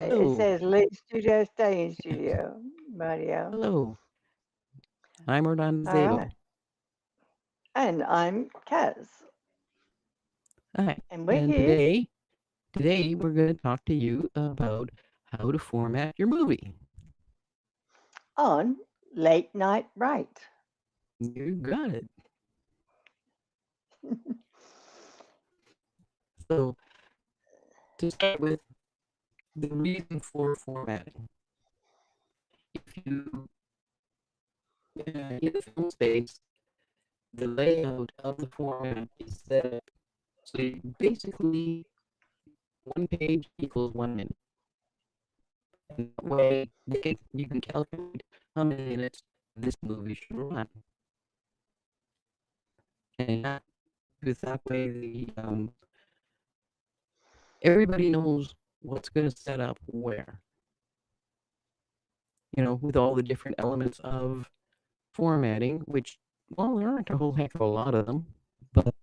It Hello, says leave studio, stay in studio, radio. hello. I'm Orlando All right. Zabo. And I'm Kaz. Hi, And we're and here today we're going to talk to you about how to format your movie. on Late Night Right. You got it. So, to start with, the reason for formatting. If you in the film space, the layout of the format is set up so basically one page equals 1 minute, and that way you can calculate how many minutes this movie should run, and that with that way everybody knows what's going to set up where. With all the different elements of formatting, which, well, there aren't a whole heck of a lot of them, but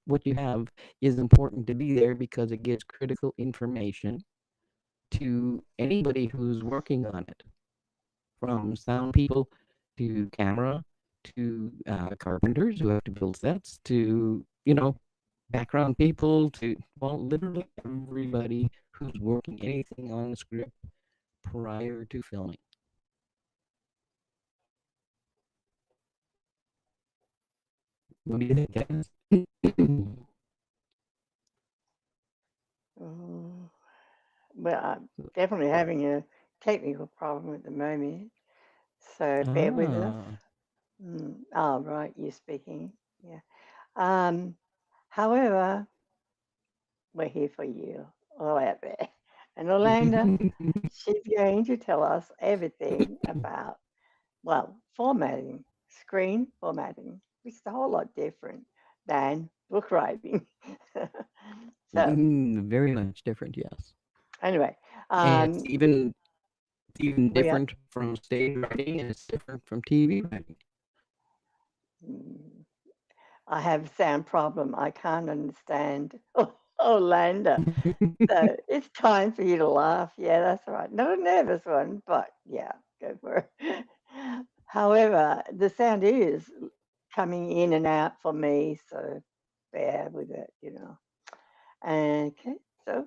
what you have is important to be there because it gives critical information to anybody who's working on it, from sound people to camera to carpenters who have to build sets to, background people to, well, literally everybody who's working anything on the script prior to filming. What do you think, guys? Mm, well, I'm definitely having a technical problem at the moment, so bear with us. Ah. Oh, right, you're speaking. Yeah. Um, However, we're here for you all out there. And Orlando, she's going to tell us everything about, well, formatting, screen formatting, which is a whole lot different than book writing. So, Very much different, yes. anyway, And it's um, even we are, different from stage writing, and it's different from TV writing. mm, I have a sound problem. I can't understand Orlando. So it's time for you to laugh. Yeah, that's right. Not a nervous one, but yeah, go for it. However, the sound is coming in and out for me, so bear with it. Okay, so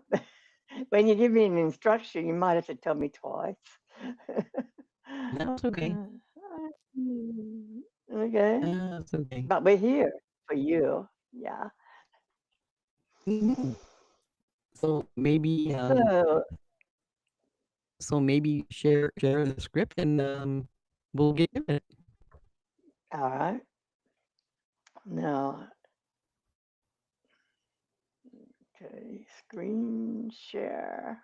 when you give me an instruction, you might have to tell me twice. No, it's okay. Okay, It's okay. but we're here for you. Yeah. Mhm. So maybe, So, share the script, and we'll get to it. all right. Now, okay, screen share.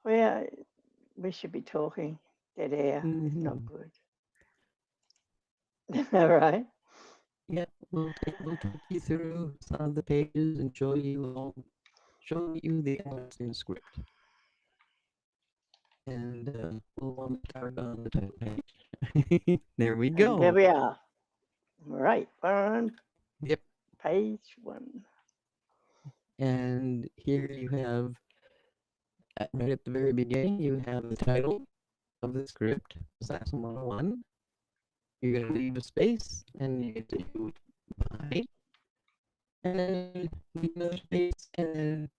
Well, we should be talking. Dead air is not Hmm. good. All right. Yeah, we'll take you through some of the pages and show you the elements in the script, and we'll start on the title page. There we And there go. we are. Right. On Yep. page one. And here you have, right at the very beginning, you have the title of the script, Assassin 101. You're going to leave a space, and you get to do by, and then leave another space, and then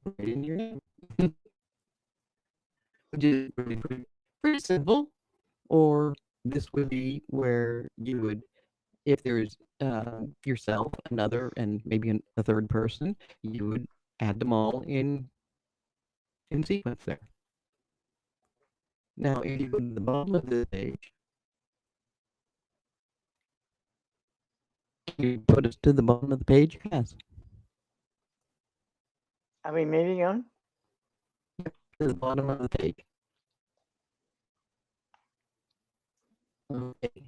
write in your name, which is really pretty simple. Or this would be where you would, if there's yourself, another, and maybe a third person, you would add them all in sequence there. Now, if you go to the bottom of the page, can you put us to the bottom of the page? Yes. Are we moving on? Yep, to the bottom of the page. Okay.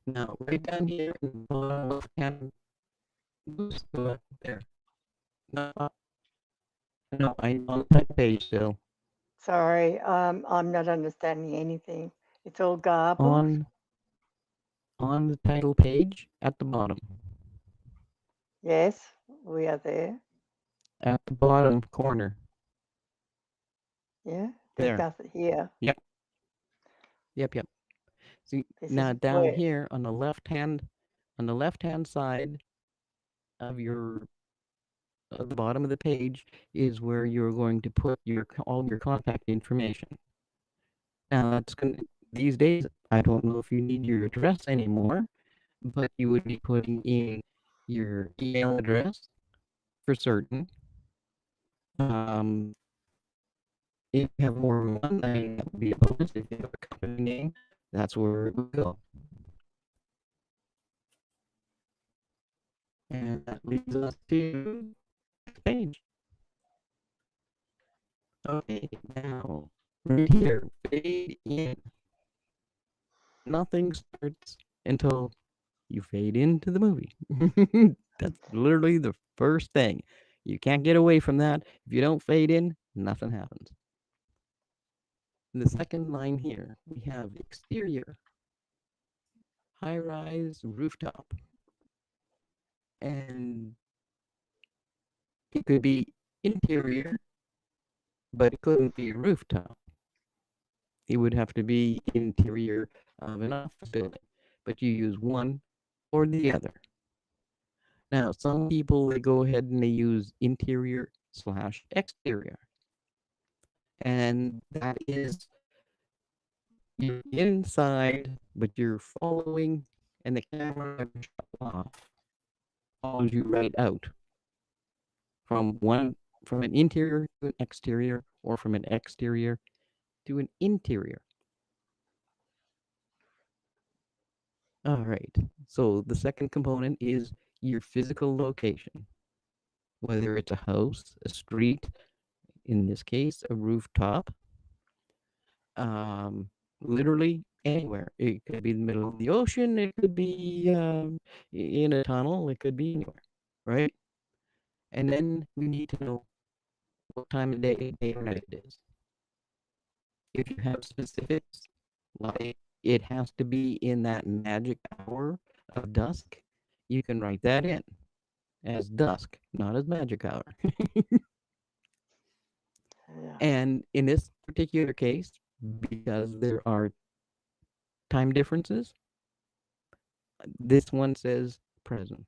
Now, right down here in the bottom left hand, oops, go up there. No, no, I'm on the title page still. Sorry, I'm not understanding anything. It's all garbled. On on the title page at the bottom. Yes. We are there. at the bottom corner. Yeah, there's There. nothing here. Yep. Yep. Yep. See This is now down where. here on the left hand side of your at the bottom of the page is where you're going to put your all your contact information. Now that's going to these days I don't know if you need your address anymore, but you would be putting in your email address for certain. Um, if you have more than one, I mean that would be a bonus. If you have a company name, that's where it would go. And that leads us to the next page. Okay, now right here, fade in. Nothing starts until you fade into the movie. That's literally the first thing. You can't get away from that. If you don't fade in, nothing happens. In the second line here, we have exterior, high rise rooftop. And it could be interior, but it couldn't be a rooftop. It would have to be interior of an office building. But you use one or the other. Now, some people they go ahead and they use interior slash exterior. And that is you're inside, but you're following, and the camera never shuts off. Follows you right out from an interior to an exterior, or from an exterior to an interior. All right. So the second component is your physical location, whether it's a house, a street, in this case, a rooftop, um, literally anywhere. It could be in the middle of the ocean. It could be in a tunnel. It could be anywhere, right? And then we need to know what time of day or night it is. If you have specifics, like it has to be in that magic hour of dusk, you can write that in as dusk, not as magic hour. Yeah. And in this particular case, because there are time differences, this one says present.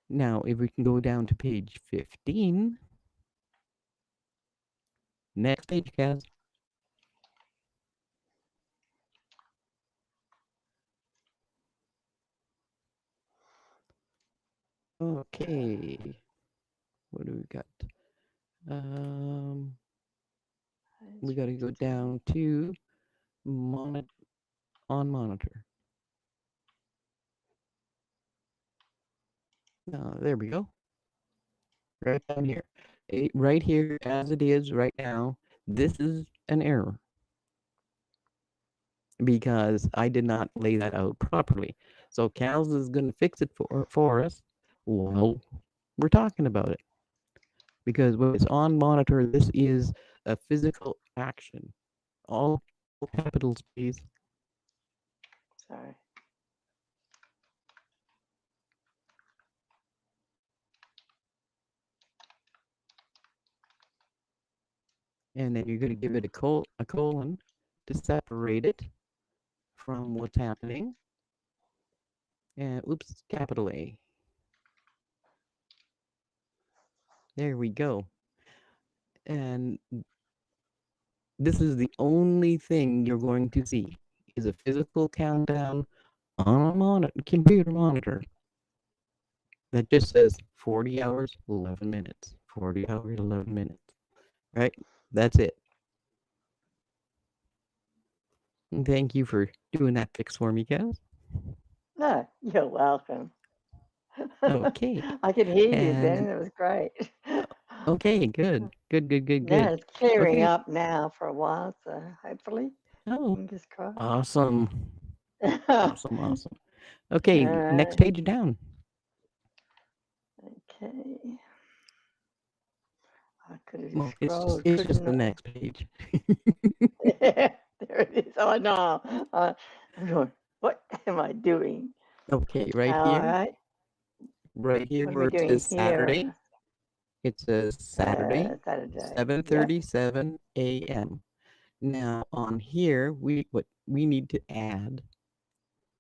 Now, if we can go down to page 15, next page, Kaz. Okay, what do we got? Um, we Page got to go 15. down to on monitor. There we go. Right down here. Right here, as it is right now, this is an error because I did not lay that out properly. So Cal's is going to fix it for us while we're talking about it. Because when it's on monitor, this is a physical action. All capitals, please. Sorry. And then you're going to give it a colon to separate it from what's happening. And oops, capital A. There we go. And this is the only thing you're going to see is a physical countdown on a computer monitor that just says 40 hours, 11 minutes. 40 hours, 11 minutes. Right? That's it. And thank you for doing that fix for me, guys. No, you're welcome. Okay. I could hear you then. And It was great. okay, good. Good, good, good, Yeah, good. it's clearing Okay. up now for a while, so hopefully, Oh, fingers crossed. awesome. All Awesome, awesome. Okay, next right. page down. Okay. I could have just Well, scrolled, it's just couldn't the I? next page. Yeah, there it is. Oh no. I'm going, what am I doing? Okay, right All here, right. right here What are we where it doing says Saturday, here? it says Saturday, Saturday. Yep. 7:37 a.m. Now on here, what we need to add,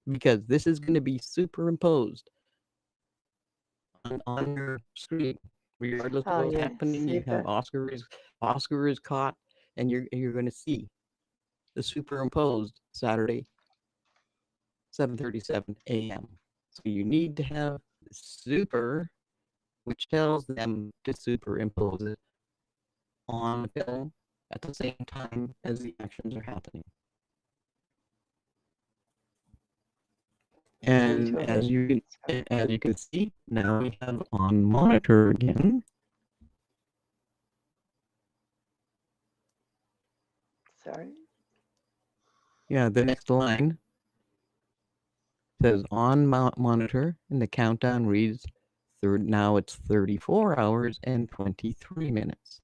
because this is going to be superimposed on your screen, regardless of Oh, what's yeah. happening. You have Super. Oscar is caught, and you're going to see the superimposed Saturday 7:37 a.m. So you need to have super, which tells them to superimpose it on the film at the same time as the actions are happening. And Beautiful. as you can see, now we have on monitor again. Sorry. Yeah, the next line says on monitor, and the countdown reads now it's 34 hours and 23 minutes.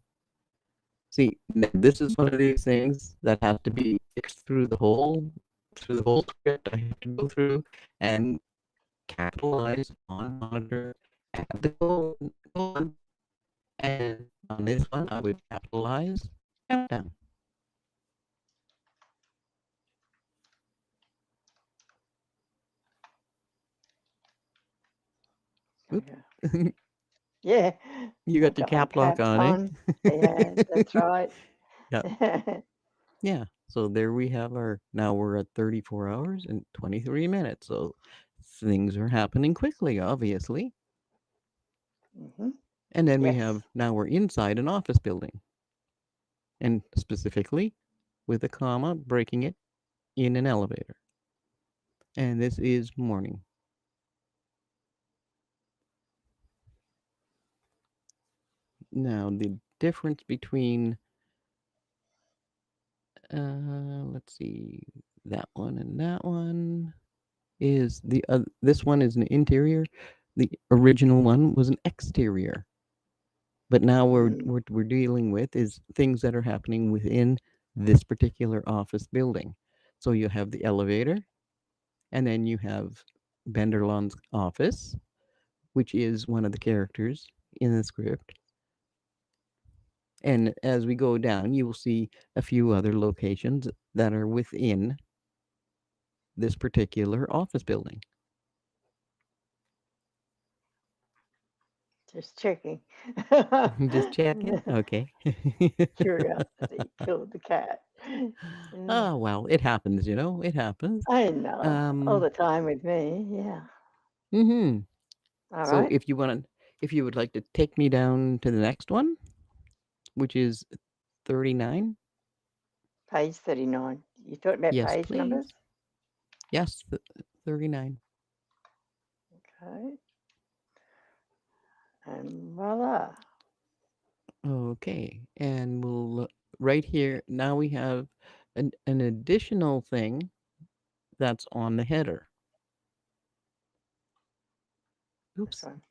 See, this is one of these things that has to be fixed through the whole script. I have to go through and capitalize on monitor, add the colon, and on this one I would capitalize countdown. Oops. Okay. Yeah. You I've got your got my cap lock caps on, eh? on. Yeah, that's right. Yeah. Yeah. So there we have now we're at 34 hours and 23 minutes. So things are happening quickly, obviously. Hmm. And then Yes. now we're inside an office building, and specifically with a comma breaking it in an elevator. And this is morning. Now, the difference between, let's see, that one and that one is this one is an interior. The original one was an exterior. But now Mm. we're dealing with is things that are happening within this particular office building. So you have the elevator, and then you have Benderlon's office, which is one of the characters in the script. And as we go down, you will see a few other locations that are within this particular office building. Just checking. Just checking. Okay. Curiosity killed the cat. Yeah. Oh, well, it happens, it happens. I know. All Um, the time with me. Yeah. hmm All So right. if you would like to take me down to the next one, which is 39. Page 39. You talking about Yes, page numbers? please. Yes, 39. Okay. And voila. Okay, and right here, now we have an additional thing that's on the header. This Oops. one.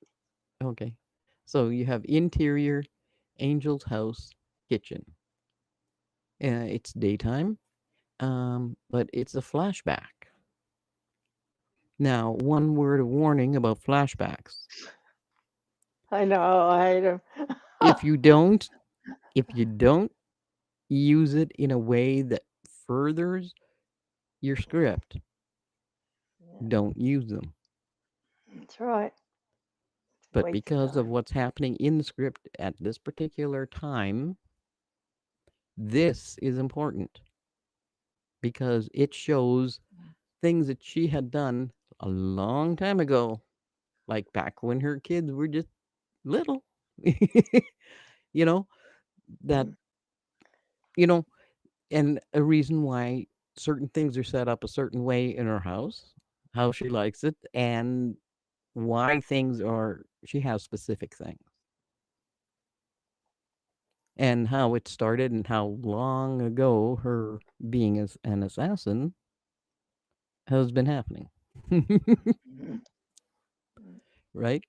Okay. So you have interior, Angel's house, kitchen. It's daytime, but it's a flashback. Now, one word of warning about flashbacks. I know. I hate them. If you don't, if you don't use it in a way that furthers your script, Yeah, don't use them. that's right. It's a But waste of because of time. what's happening in the script at this particular time, this is important because it shows things that she had done a long time ago, like back when her kids were just little. you know, that, Mm. you know, and a reason why certain things are set up a certain way in her house, how she likes it, and why things are, she has specific things, and how it started and how long ago her being as an assassin has been happening. Mm. Mm. Right?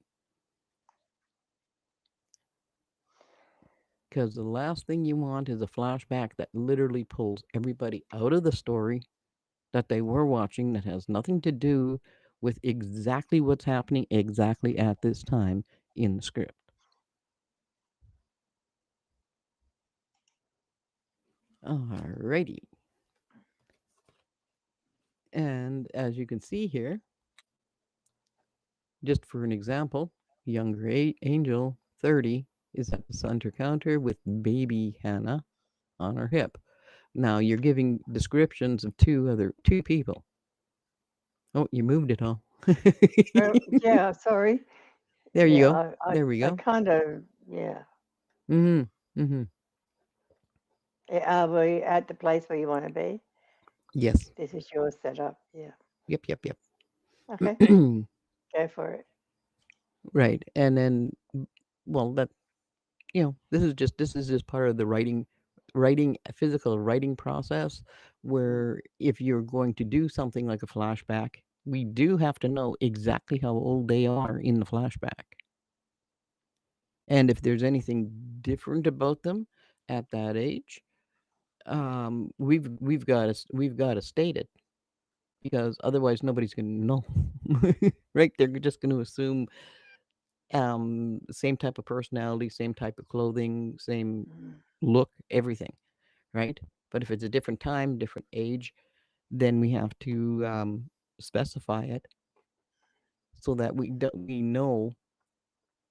Because the last thing you want is a flashback that literally pulls everybody out of the story that they were watching that has nothing to do with exactly what's happening exactly at this time in the script. Alrighty. And as you can see here, just for an example, younger angel 30 is at the center counter with baby Hannah on her hip. Now you're giving descriptions of two people. Oh, you moved it all. Well, yeah, sorry. There you Yeah, go. There we I go. kind of, yeah. Mm-hmm. Mm-hmm. Are we at the place where you want to be? Yes. This is your setup. Yeah. Yep. Yep. Okay, Yep. go for it. Right. And then, well, that this is just part of the writing a physical writing process, Mm, where if you're going to do something like a flashback, we do have to know exactly how old they are in the flashback, and if there's anything different about them at that age, we've got to state it, because otherwise nobody's going to know. Right, they're just going to assume same type of personality, same type of clothing, same mm. look, everything, right? But if it's a different time, different age, then we have to specify it so that we know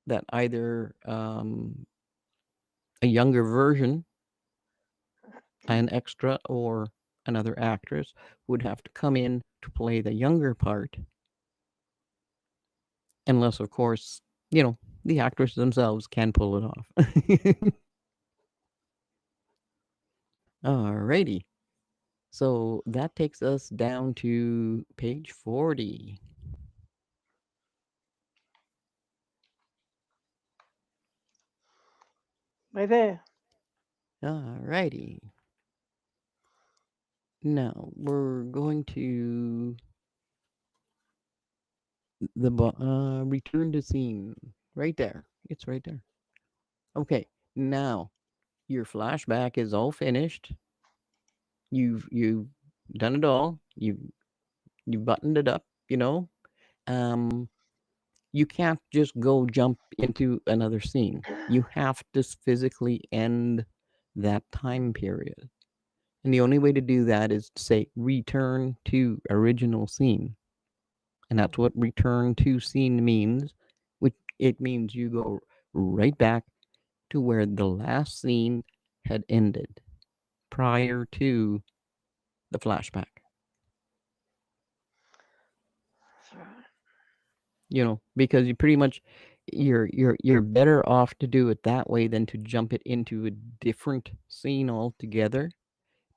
that either a younger version, an extra, or another actress would have to come in to play the younger part, unless, of course, the actors themselves can pull it off. Alrighty. So that takes us down to page 40. We're there. Alrighty. Now we're going to return to scene. Right there. It's right there. Okay. Now your flashback is all finished. You've done it all. You buttoned it up. Um, you can't just go jump into another scene. You have to physically end that time period. And the only way to do that is to say return to original scene. And that's what return to scene means, which it means you go right back to where the last scene had ended prior to the flashback. That's right. Because you pretty much you're better off to do it that way than to jump it into a different scene altogether,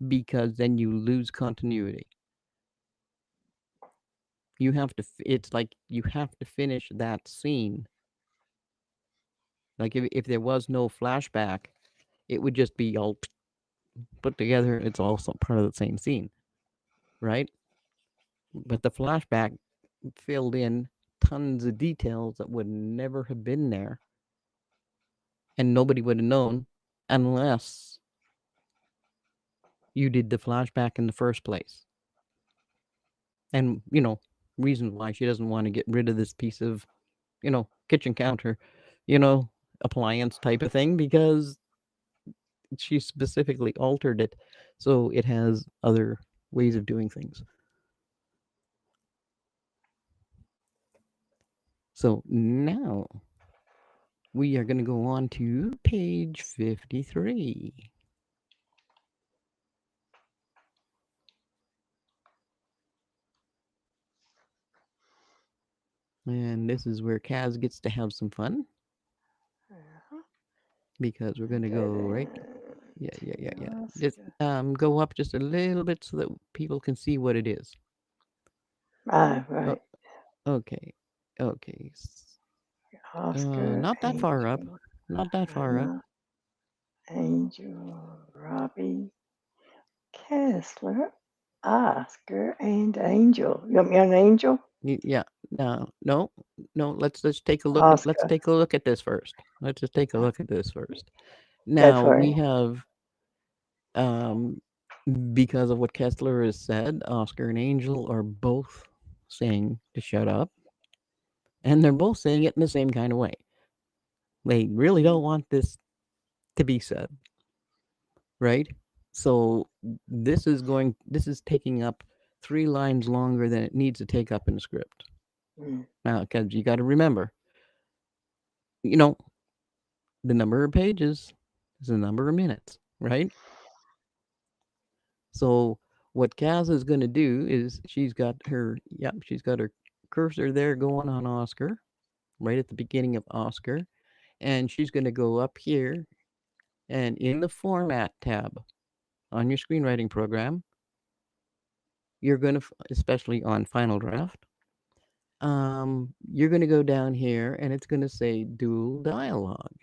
because then you lose continuity. It's like you have to finish that scene. Like if there was no flashback, it would just be all put together. It's also part of the same scene, right? But the flashback filled in tons of details that would never have been there, and nobody would have known unless you did the flashback in the first place. And reason why she doesn't want to get rid of this piece of kitchen counter, you know appliance type of thing, because she specifically altered it so it has other ways of doing things. So now we are going to go on to page 53. And this is where Kaz gets to have some fun, Uh-huh. because we're going to Okay go right. then. Yeah, yeah, yeah, yeah. To Just Oscar. go up just a little bit so that people can see what it is. Ah, Oh, right. okay. Okay. Oscar, Not that far up. Angel, Not that far up. Hannah, Angel, Robbie, Kessler, Oscar, and Angel. You want me on Angel? Yeah. No, no, no. Let's take a look at let's Oscar. take a look at this first. Let's just take a look at this first. Go Now for we it. have, um because of what Kessler has said, Oscar and Angel are both saying to shut up, and they're both saying it in the same kind of way. They really don't want this to be said, right? So this is taking up 3 lines longer than it needs to take up in the script. Mm. Now, because you got to remember, you know, the number of pages is the number of minutes, right? So what Kaz is going to do is she's got her cursor there going on Oscar, right at the beginning of Oscar, and she's going to go up here and in the format tab on your screenwriting program, you're going to, especially on Final Draft, you're going to go down here and it's going to say dual dialogue.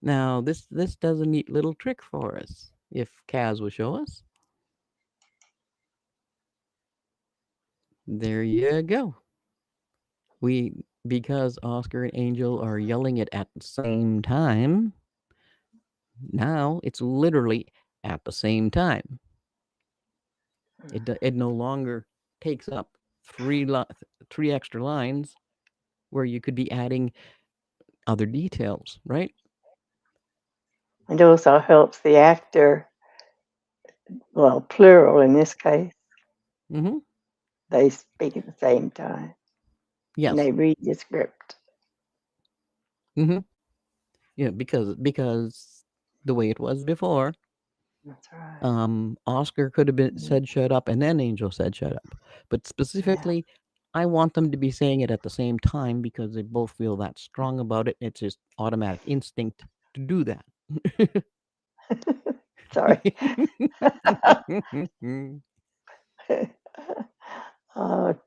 Now, this does a neat little trick for us. If Kaz will show us, there you go. Because Oscar and Angel are yelling it at the same time, now it's literally at the same time. It no longer takes up three extra lines where you could be adding other details, right? It also helps the actor, well, plural in this case, Mm-hmm. they speak at the same time and Yes. they read the script. Mm-hmm. Yeah, because the way it was before, That's right. Oscar could have been Mm. said shut up and then Angel said shut up. But Yeah. specifically, I want them to be saying it at the same time because they both feel that strong about it. It's just automatic instinct to do that. Sorry.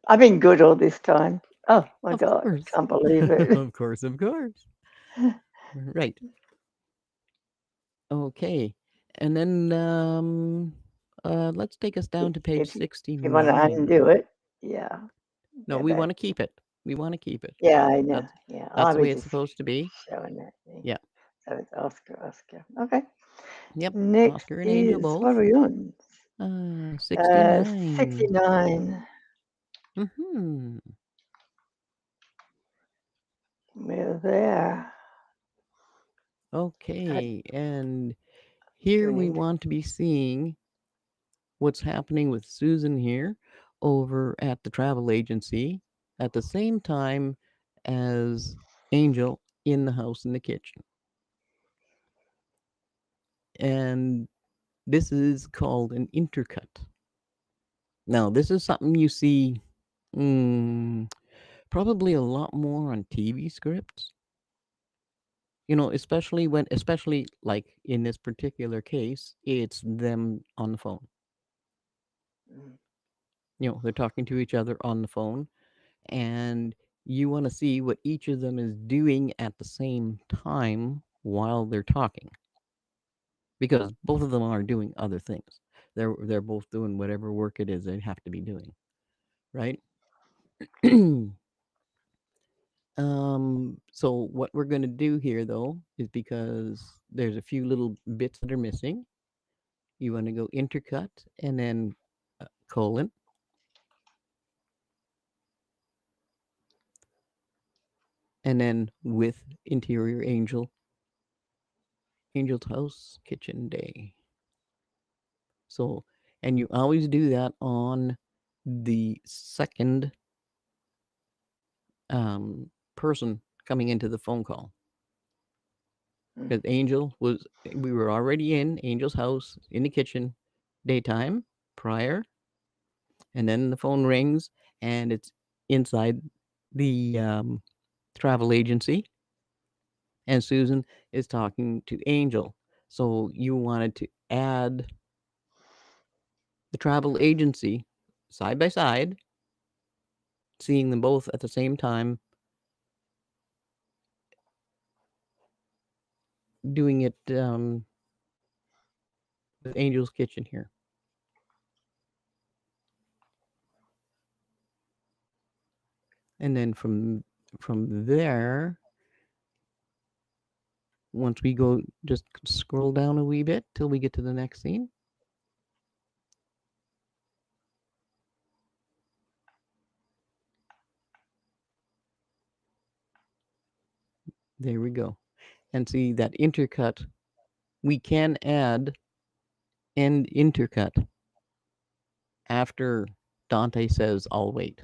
I've been good all this time. Oh my Of God, course. can't believe it. Of course, of course. Right. Okay. And then let's take us If, down to page if you want to undo 69. it, yeah, No, go we back. want to keep it. We want to keep it. Yeah, I know. That's Yeah, that's I the was way it's just supposed to be. showing that thing. Yeah. So it's Oscar, Oscar. Okay. Yep. Next Oscar and Angel is, both. what are we on? 69. 69. Mm-hmm. We're there. Okay. And here we Doing want to be seeing what's happening with Susan here over at the travel agency at the same time as Angel in the house in the kitchen. And this is called an intercut. Now, this is something you see mm, probably a lot more on TV scripts. Especially like in this particular case, it's them on the phone. mm, They're talking to each other on the phone, and you want to see what each of them is doing at the same time while they're talking, because both of them are doing other things. They're both doing whatever work it is they have to be doing, right? So what we're going to do here though is, because there's a few little bits that are missing, you want to go intercut and then colon, and then with interior angel's house kitchen day. So, and you always do that on the second person coming into the phone call, mm. because we were already in Angel's house in the kitchen daytime prior, and then the phone rings and it's inside the travel agency, and Susan is talking to Angel. So you wanted to add the travel agency side by side, seeing them both at the same time, doing it with Angel's kitchen here. And then from there, once we go, just scroll down a wee bit till we get to the next scene. There we go. And see that intercut, we can add end intercut after Dante says, I'll wait.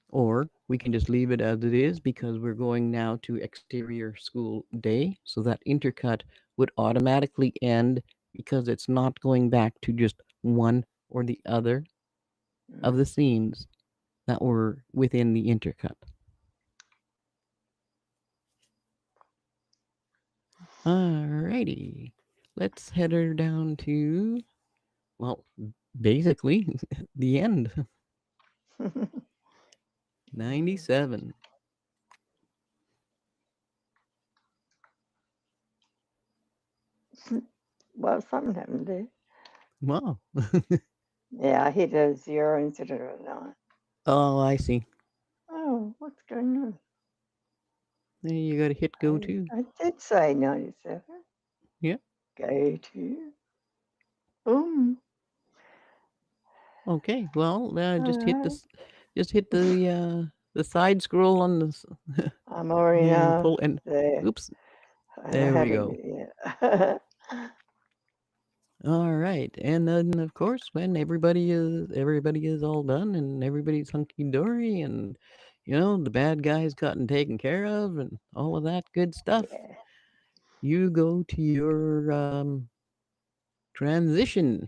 Or we can just leave it as it is because we're going now to exterior school day. So that intercut would automatically end because it's not going back to just one or the other of Mm. the scenes that were within the intercut. Alrighty. Let's head her down to, well, basically the end. 97. Well, something happened there. Wow. Yeah, I hit a zero instead of a nine. Oh, I see. Oh, what's going on? Then you got to hit go I, too. I did say 97. Yeah. Go to. Boom. Okay. Well, All just hit right. this. Just hit the side scroll on this I'm already and now pull and. there. Oops. I There we haven't go. yet. All right, and then of course when everybody is all done and everybody's hunky dory and the bad guy's gotten taken care of and all of that good stuff, Yeah. you go to your transition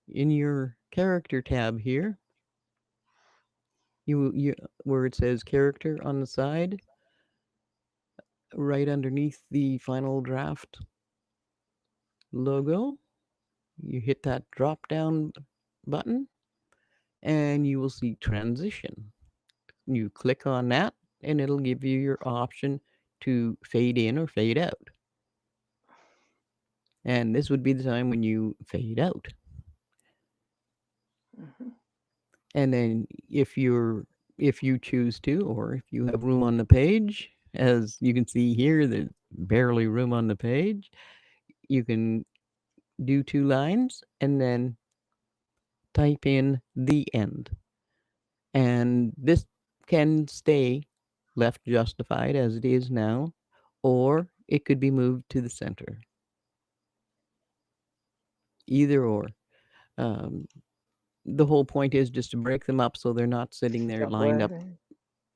in your character tab here. You where it says character on the side, right underneath the final draft logo. You hit that drop down button and you will see transition. You click on that, and it'll give you your option to fade in or fade out. And this would be the time when you fade out. Mhm. And then if you choose to, or if you have room on the page, as you can see here, there's barely room on the page. You can do 2 lines and then type in the end. And this can stay left justified as it is now, or it could be moved to the center. Either or. Um, the whole point is just to break them up so they're not sitting there Stop lined up, worrying.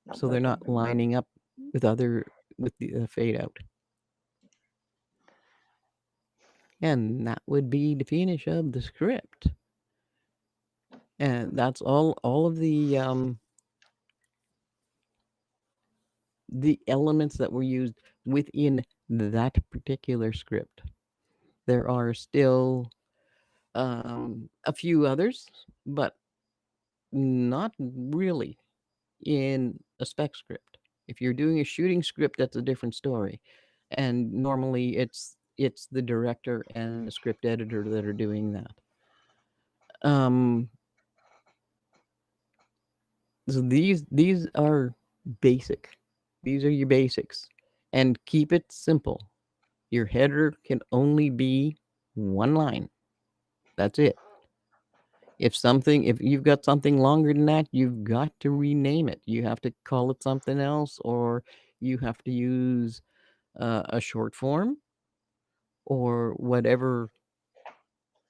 Not so they're working not too much. lining up with the fade out. And that would be the finish of the script. And that's all of the elements that were used within that particular script. There are still a few others, but not really in a spec script. If you're doing a shooting script, that's a different story. And normally it's the director and the script editor that are doing that. Um so these are basic. These are your basics. And keep it simple. Your header can only be one line. That's it. If you've got something longer than that, you've got to rename it. You have to call it something else, or you have to use a short form, or whatever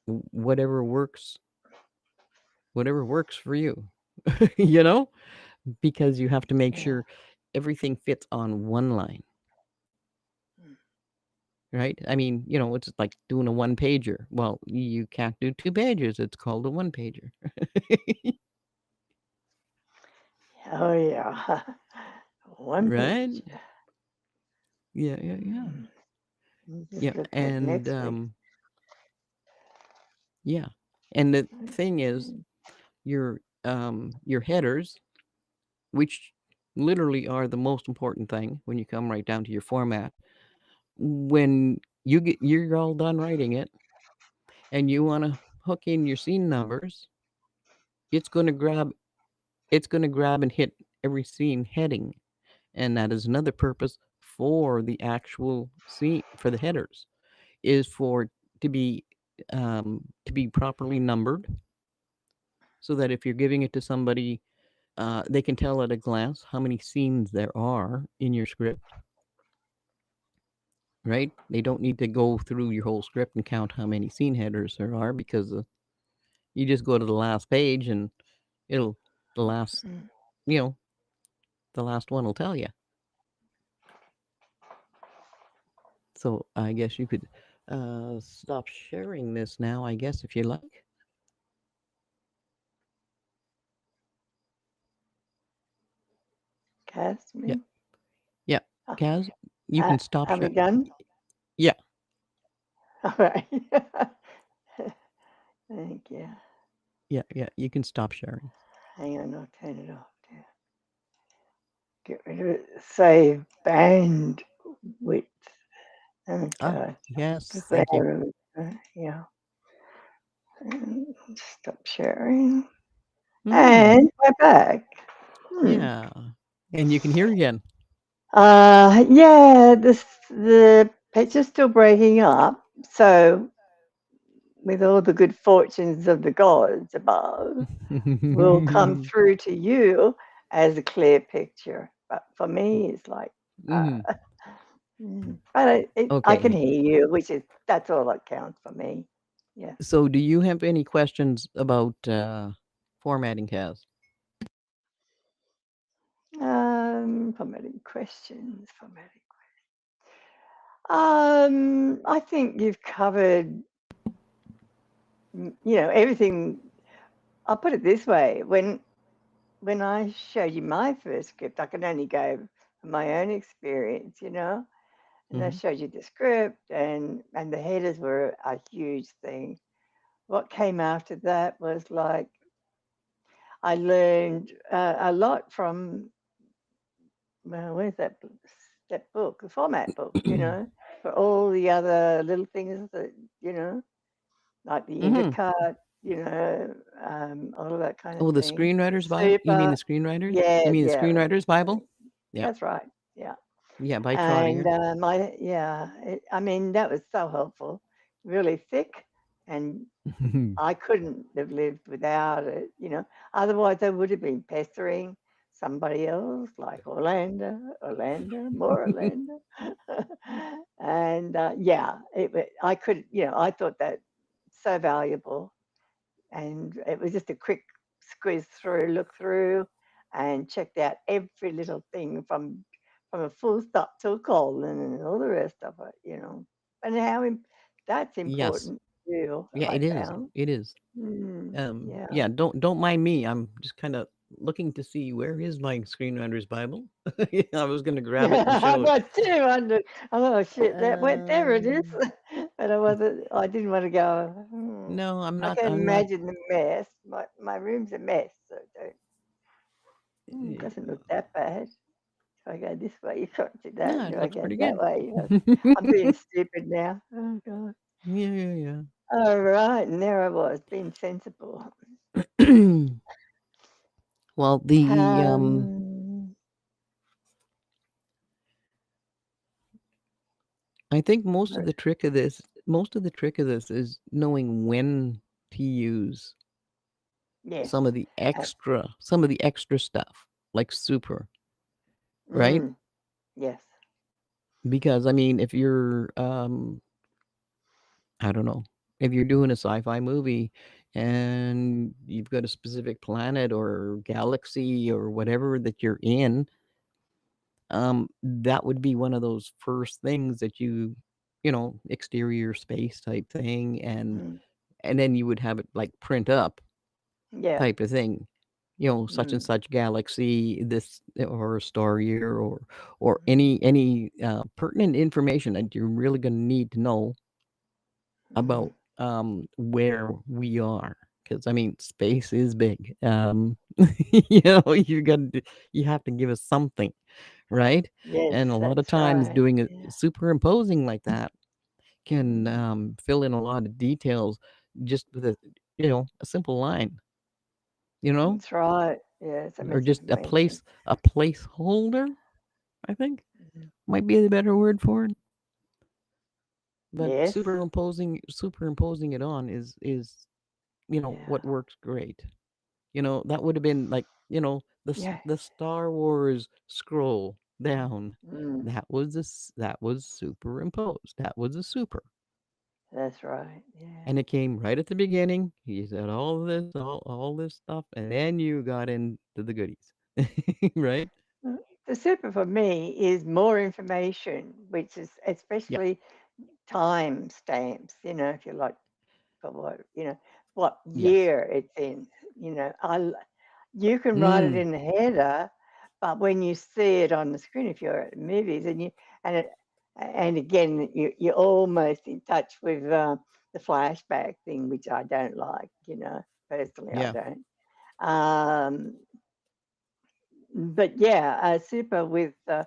works, whatever works for you. you know, because you have to make Yeah. sure everything fits on one line, right? I mean, it's like doing a one pager. Well, you can't do 2 pages. It's called a one pager, Oh, yeah. One right? page. Yeah, yeah, yeah, Mm. You yeah. just look at And next week. yeah, and the thing is, Okay. your headers, which literally are the most important thing when you come right down to your format. When you're all done writing it and you want to hook in your scene numbers, it's going to grab it's going to grab and hit every scene heading, and that is another purpose for the actual scene for the headers is for to be to be properly numbered so that if you're giving it to somebody They can tell at a glance how many scenes there are in your script, right? They don't need to go through your whole script and count how many scene headers there are because you just go to the last page and it'll the last Mm. you know the last one will tell you. So I guess you could stop sharing this now. I guess if you like. Cast Yeah, me. yeah. Oh, Kaz, you can stop are we sharing. done? Yeah, All right. Thank you. yeah, yeah. You can stop sharing. Hang on, I'll turn it off. Too. Get rid of it. Save band width. Ah, Okay. yes. Thank you. There. Yeah. And stop sharing. Mm, And we're back. Hmm. yeah. And you can hear again. Yeah, the picture's still breaking up. So, with all the good fortunes of the gods above, will come through to you as a clear picture. But for me, it's like, Mhm. but I can Okay. hear you, which is that's all that counts for me. Yeah. So, do you have any questions about formatting, Kaz? Formatting questions. Formatting. I think you've covered, everything. I'll put it this way: when I showed you my first script, I can only go from my own experience, and I Hmm. showed you the script, and the headers were a huge thing. What came after that was like I learned a lot from well, where's that book, the format book, for all the other little things that you know, like the Hmm. intercut, all of that kind of Oh, the thing. Screenwriter's Bible. You mean Super, the Screenwriters? yeah, You mean the yeah, Screenwriter's uh, Bible? Yeah, that's right, yeah. yeah, by And Trotter. I mean, that was so helpful, really thick, and I couldn't have lived without it. Otherwise, I would have been pestering somebody else like Orlando, more Orlando. And yeah, I could, I thought that so valuable. And it was just a quick squeeze through, look through, and checked out every little thing from a full stop to a colon and all the rest of it. And that's Yes. important too, Yeah, I it is. found. It is. Yeah. Yeah, don't mind me. I'm just kind of looking to see where is my Screenwriter's Bible. Yeah, I was going to grab it and I show it. was too under. Oh shit, that went there it is. Um, But I didn't want to go. no, I'm I not. can I'm not. imagine the mess. My room's a mess, so doesn't look that bad. If I go this way, you can't do that. No, And it if I looks go pretty that good. way, I'm being stupid now. Oh God. Yeah, All right, and there I was, being sensible. yeah. Well, Um, I think most of the trick of this is knowing when to use yes. Uh, some of the extra stuff, like super, right? mm, yes. Because I mean, if you're, I don't know, if you're doing a sci-fi movie and you've got a specific planet or galaxy or whatever that you're in, that would be one of those first things that exterior space type thing, Mm, and then you would have it like print up yeah. type of thing, such and Mm, such galaxy, this or a star year, or mm, any pertinent information that you're really going to need to know mm, about where we are. Because I mean, space is big. You have to give us something, right? yes, And a lot of that's times right. doing it Yeah. superimposing like that can Mm, fill in a lot of details just with a simple line, you know, that's right. Yes, I or must just information. a placeholder. I think Mhm. might be the better word for it. But Yes. superimposing it on is Yeah. what works great. That would have been like Yeah. The Star Wars scroll down. Mm, That was superimposed. That was a super. that's right. Yeah. And it came right at the beginning. He said all this stuff, and then you got into the goodies, right? The super for me is more information, which is Yeah. especially time stamps, if you like, for what Yes. year it's in. You can write it Mm. in the header, but when you see it on the screen, if you're at movies, and it, and again, you're almost in touch with the flashback thing, which I don't like. Personally, I Yeah. don't. Um, but yeah, super with a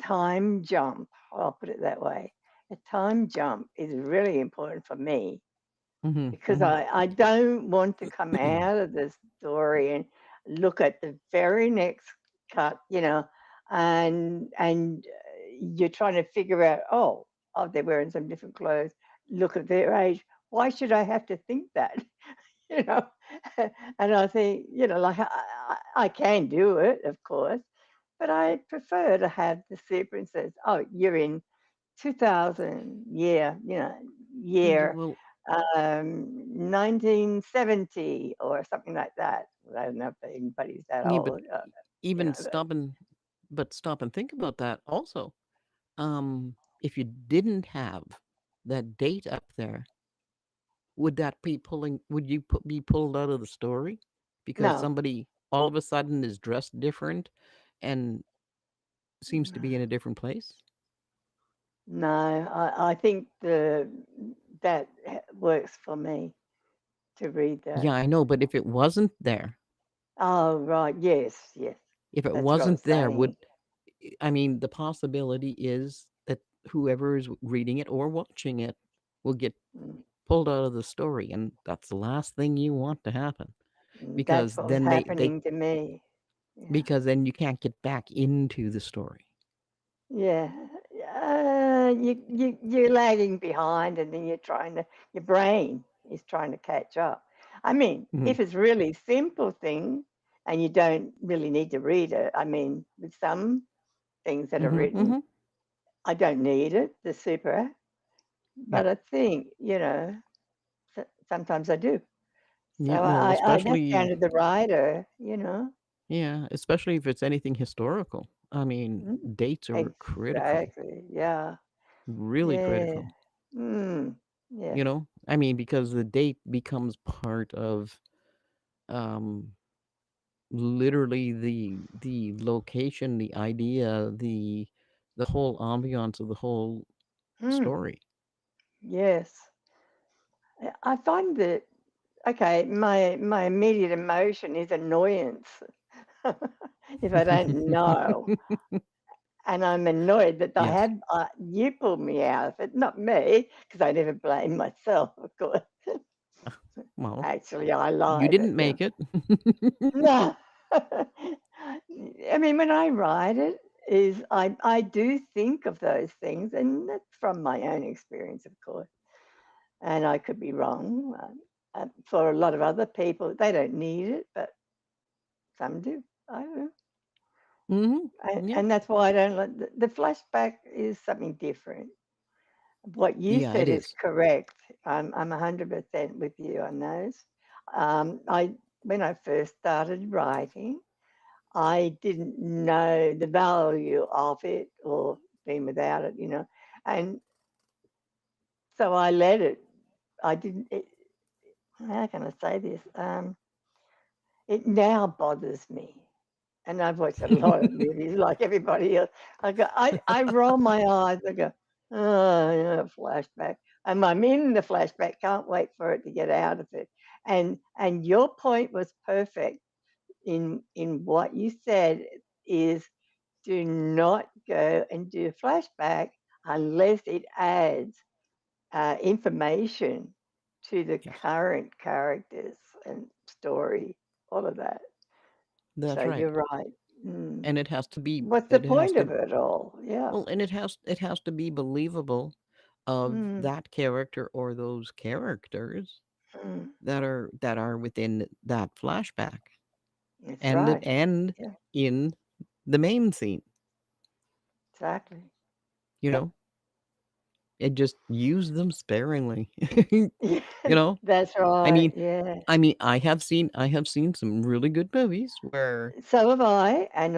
time jump. I'll put it that way. A time jump is really important for me Mm-hmm. because Mm-hmm. I don't want to come out of the story and look at the very next cut, and you're trying to figure out, oh, they're wearing some different clothes. Look at their age. Why should I have to think that? you know, and I think, like I can do it, of course, but I prefer to have the super and says, oh, you're in 2000 year Well, 1970 or something like that. I don't know if anybody's that yeah, but old, even but stop and think about that also. If you didn't have that date up there, would that be pulling? Would you be pulled out of the story because no, somebody all of a sudden is dressed different and seems to be in a different place? no, I think that works for me to read that. Yeah, I know, but if it wasn't there, Oh, right, yes, yes, if it that's what I was wasn't there, would saying. I mean the possibility is that whoever is reading it or watching it will get Mm, pulled out of the story, and that's the last thing you want to happen That's because what was then they happening to me. Yeah. because then you can't get back into the story. Yeah, you're lagging behind, and then your brain is trying to catch up. I mean, Hmm. if it's really simple thing, and you don't really need to read it. I mean, with some things that are Hmm. written, Hmm. I don't need it, the super, Yeah. but I think sometimes I do. So Yeah. Well, I that's down especially to the writer. yeah, especially if it's anything historical. I mean, Mm, dates are critical, exactly. Yeah. really Yeah. critical. Mm, yes. I mean, because the date becomes part of um literally the location, the idea, the whole ambiance of the whole Mm, story. yes. I find that okay, my immediate emotion is annoyance if I don't know, and I'm annoyed that I Yes. had you pulled me out of it, not me, because I never blame myself, of course. Well, Actually, I you lie, but didn't make it. no. I mean, when I write it, is I do think of those things, and that's from my own experience, of course. And I could be wrong. For a lot of other people, they don't need it, but some do. I do. Hmm. Yeah. And that's why I don't like the flashback is something different. What you Yeah, it said is is. correct. I'm 100% with you on those. I when I first started writing, I didn't know the value of it or being without it. And so I let it. I didn't. How can I say this? It now bothers me, and I've watched a lot of movies like everybody else. I roll my eyes. I go, oh, flashback, and I'm in the flashback. Can't wait for it to get out of it. And your point was perfect in what you said is do not go and do a flashback unless it adds information to the Yes. current characters and story, all of that. So That's right. you're right. Mm. And it has to be What's the it has point to of it all? Yeah. well, and it has to be believable of Mm, that character or those characters mm, that are within that flashback. That's and right. and Yeah, in the main scene. exactly. You know, and just use them sparingly. you Yeah, know, that's I right. mean, Yeah. I have seen some really good movies where. So have I, and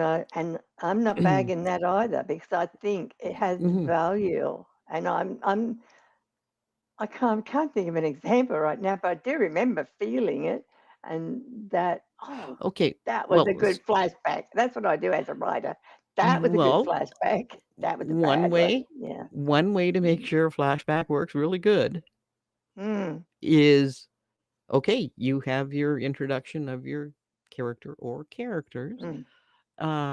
I'm not Mhm. bagging that either because I think it has value. And I can't think of an example right now, but I do remember feeling it, and that Okay, that was a well, good flashback. That's what I do as a writer. That was a good well, flashback. That was a one bad one. way, Yeah. one way to make Mm. sure a flashback works really good Mm. is, okay, you have your introduction of your character or characters. Mm.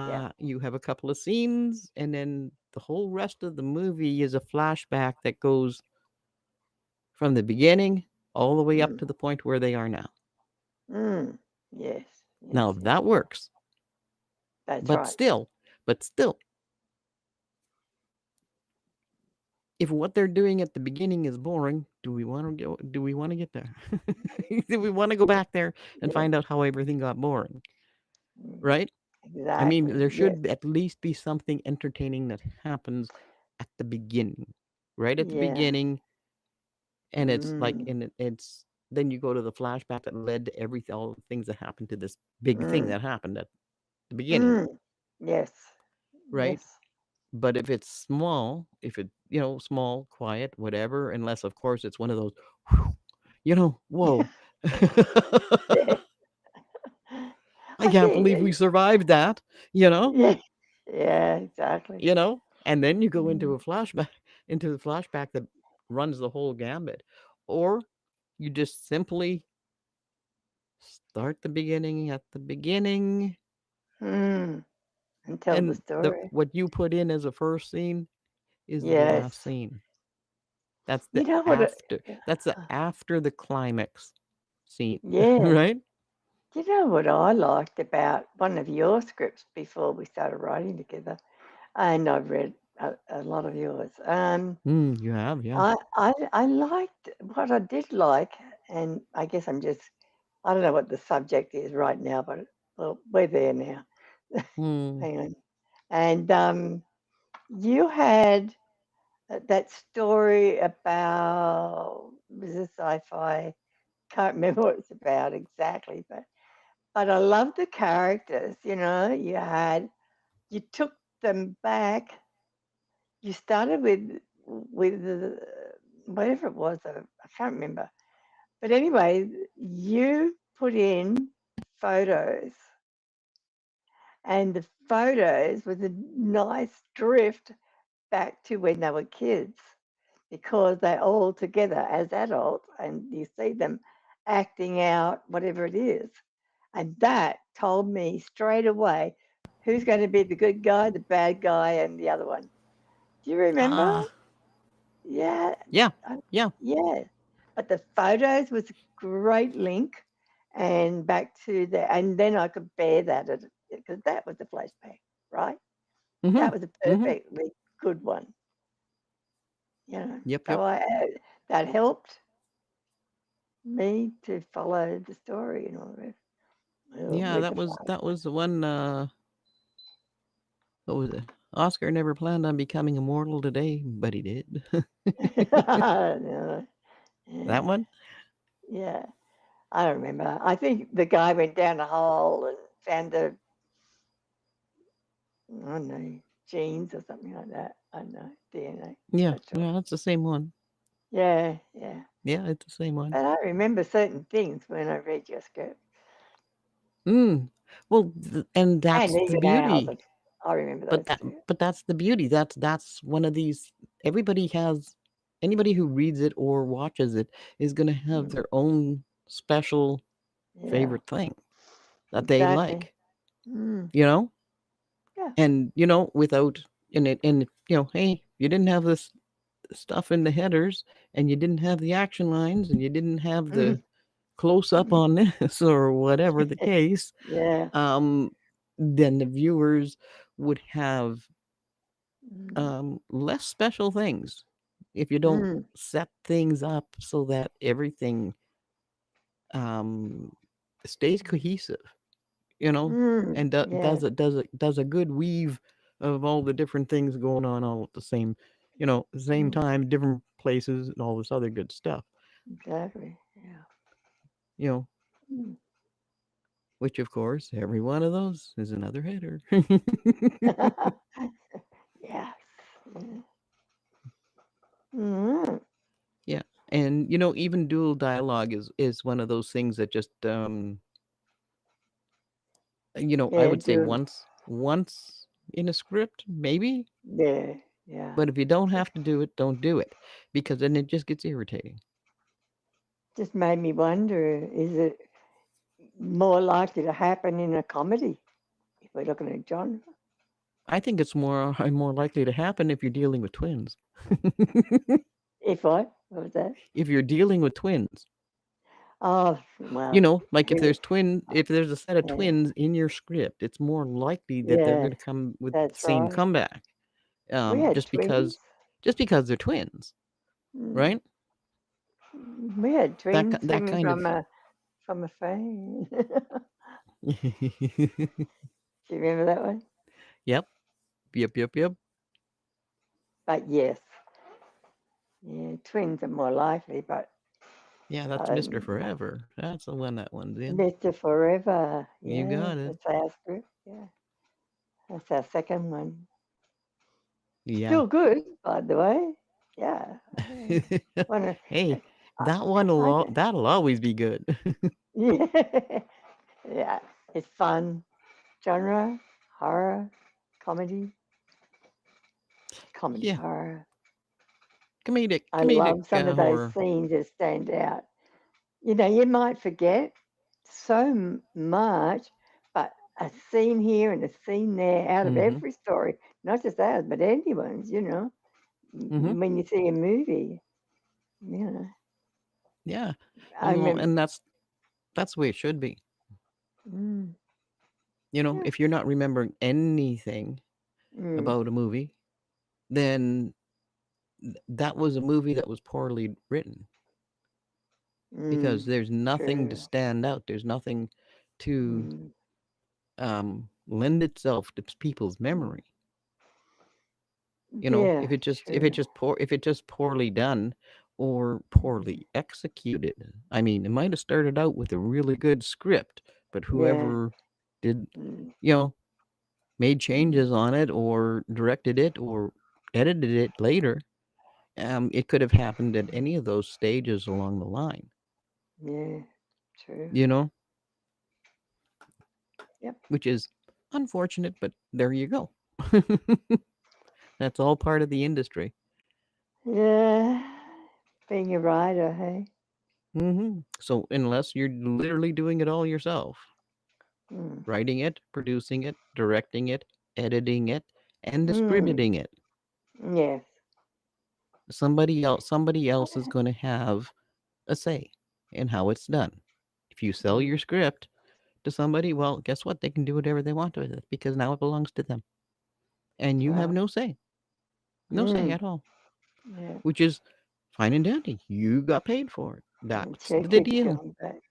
Yeah. You have a couple of scenes, and then the whole rest of the movie is a flashback that goes from the beginning all the way up Mm. to the point where they are now. Mm. Yes. Yes. Now Yes. that works, That's but right. still, but still, if what they're doing at the beginning is boring, do we want to go? Do we want to get there? Do we want to go back there and Yeah. find out how everything got boring? Mm. Right? I mean, Exactly. there Yes. should at least be something entertaining that happens at the beginning, right at the Yeah. beginning, and it's like, Mm. and it's then you go to the flashback that led to everything, all the things that happened to this big thing Mm. that happened at the beginning, Mm. Yes. right? Yes. But if it's small, if it, small, quiet, whatever, unless of course it's one of those, whoa. Yeah. I I can't think. believe we survived that, you know, Yeah. Yeah. Exactly. and then you go into Mm. a flashback, into the flashback that runs the whole gambit, or you just simply start the beginning at the beginning, Mm. And tell the and the story. what you put in as a first scene is the Yes. last scene. That's the You know what? after. That's the after the climax scene, Yes. right? You know what I liked about one of your scripts before we started writing together, and I've read a lot of yours. You have, yeah. I liked what I did like, and I guess I don't know what the subject is right now, but well, we're there now. Hmm. Hang on. And you had that story about was a sci-fi. Can't remember what it's about exactly, but I love the characters. You took them back. You started with whatever it was. I can't remember. But anyway, you put in photos, and the photos was a nice drift back to when they were kids because they're all together as adults and you see them acting out whatever it is. And that told me straight away who's going to be the good guy, the bad guy, and the other one. Do you remember? Ah, Yeah, yeah, I, yeah. yeah. But the photos was a great link, and back to the, and then I could bear that because that was a flashback, right? Mm-hmm. That was a Mm-hmm. perfectly good one, you know. Yep, So yep. that helped me to follow the story and all that. We'll Yeah, read the that was the one. What was it? Oscar never planned on becoming immortal today, but he did. flash. That Yeah, one. yeah. I don't remember. I think the guy went down a hole and found the, I don't know, genes or something like that. I don't know, DNA. Yeah, Not sure. yeah. That's the same one. Yeah, yeah. Yeah, it's the same one. But I remember certain things when I read your script. Mm. Well, and And that's the even ours. beauty. I remember But those that, too. but that's the beauty. That's one of these. Everybody has. Anybody who reads it or watches it is going to have Mm, their own special yeah, favorite thing that they exactly. like. Mm, You know, yeah. and without and hey, you didn't have this stuff in the headers, and you didn't have the action lines, and you didn't have the Mm, close up mm, on this or whatever the case, yeah. um, then the viewers would have Mm, less special things if you don't mm, set things up so that everything um, stays mm, cohesive. you know, Mm, and yes, does a good weave of all the different things going on all at the same, the same mm, time, different places, and all this other good stuff. exactly. Yeah. You know, Mm. which of course every one of those is another header. Yes. Yeah. Mm. Yeah, and even dual dialogue is one of those things that just I Yeah, would say do. once in a script maybe, Yeah, yeah. but if you don't Just have to do it, don't do it, because then it just gets irritating. just made me wonder, is it more likely to happen in a comedy if we're looking at genre? I think it's more likely to happen if you're dealing with twins. If what? What was that? If you're dealing with twins, Oh, well, like we, if there's a set of yeah, twins in your script, it's more likely that they're yes, going to come with the that's same right. comeback, We had just because twins. they're twins, Mm. right? We had twins That singing kind of. from a fan. Do you remember that one? Yep, yep, yep, yep. But yes, yeah, twins are more likely. But Yeah, that's Mr. Forever. That's the one that one's in. Mr. Forever, You yes, got it. that's our script. Yeah, that's our second one. Yeah. Still good, by the way. Yeah, yeah. Wanna, Hey, I, I, that'll always be good. yeah, yeah. It's fun. Genre, horror, comedy, comedy, Yeah, horror. I comedic love some of those horror. scenes that stand out. You know, you might forget so much, but a scene here and a scene there out of Mm-hmm. every story, not just ours, but anyone's, Mm-hmm. when you see a movie, you know. Yeah. I Well, remember, and that's the way it should be. mm, yeah, If you're not remembering anything mm, about a movie, then that was a movie that was poorly written, because mm, there's nothing to true. stand out. There's nothing to Mm, lend itself to people's mm, memory. yeah, true. If it just poorly done or Mm, poorly executed. I mean, it might have started out with a really good script, but yeah, whoever did, mm, you know, made mm, changes on it or directed it or edited it later, it could have happened at any of those stages along the line, yeah, true. you know, Yep. which is unfortunate, but there you go. That's all part of the industry. Yeah, being a writer, hey? So unless you're literally doing it all yourself, Mm, writing it, producing it, directing it, editing it, and mm, distributing it, yes. somebody else is going to have a say in how it's done. If you sell Mm, your script to somebody, well, guess what? They can do whatever they want with it because now it belongs to them. And that's you have right. no say. No say Mm, at all. yeah. Which is fine and dandy. You got paid for it. And That's check the keeps deal. coming back.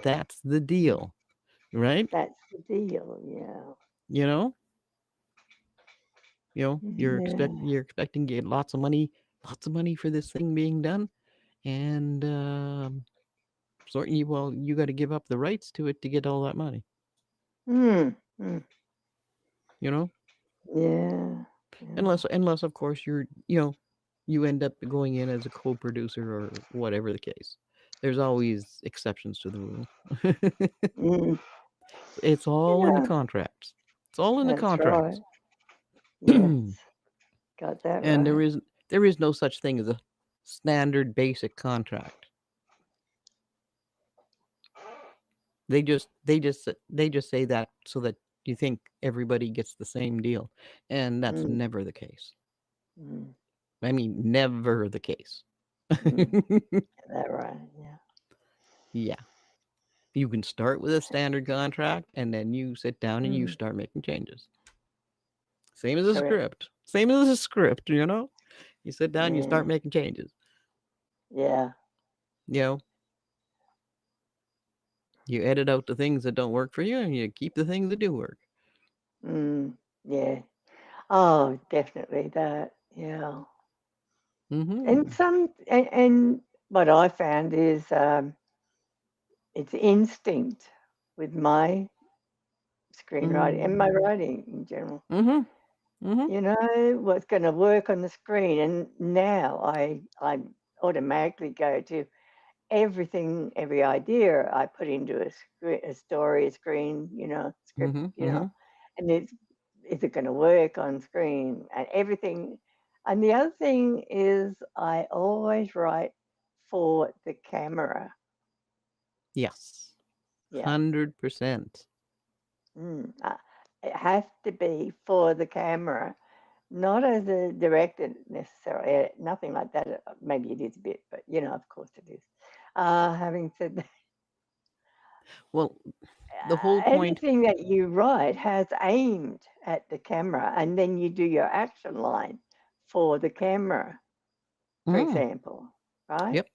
That's the deal. Right? That's the deal. Yeah. You know? Yeah. You're expecting to get lots of money for this thing being done, and you got to give up the rights to it to get all that money. Mm, mm, You know, yeah. Yeah. unless of course you end up going in as a co-producer or whatever the case. There's always exceptions to the rule. Mm, It's all in the yeah. contracts. It's all in the That's right. contracts. Yes. And Got that there right. is there is no such thing as a standard basic contract. They just say that so that you think everybody gets the same deal, and that's Mm, never the case. mm, I mean, never the case. mm. Got that right. Yeah. Yeah, you can start with a standard contract, and then you sit down and you Mm, start making changes. Same as a correct. script. Same as a script. You sit down, you Yeah. start making changes. Yeah. You know, You edit out the things that don't work for you, and you keep the things that do work. Yeah. Oh, definitely that. Yeah. And Mm-hmm. and what I found is it's instinct with my screenwriting and my Mm-hmm. writing in general. Mm-hmm. Mm-hmm. You know what's going to work on the screen, and now I automatically go to everything, every idea I put into a story, a screen, script, Mm-hmm. Mm-hmm. and is it going to work on screen and everything. And the other thing is I always write for the camera. Yes. Yeah. 100%. It has to be for the camera, not as a director necessarily. Nothing like that. Maybe it is a bit, but of course it is. Having said that, Well, the whole point. anything that you write has aimed at the camera, and then you do your action line for the camera, for Mm, example, right? yep.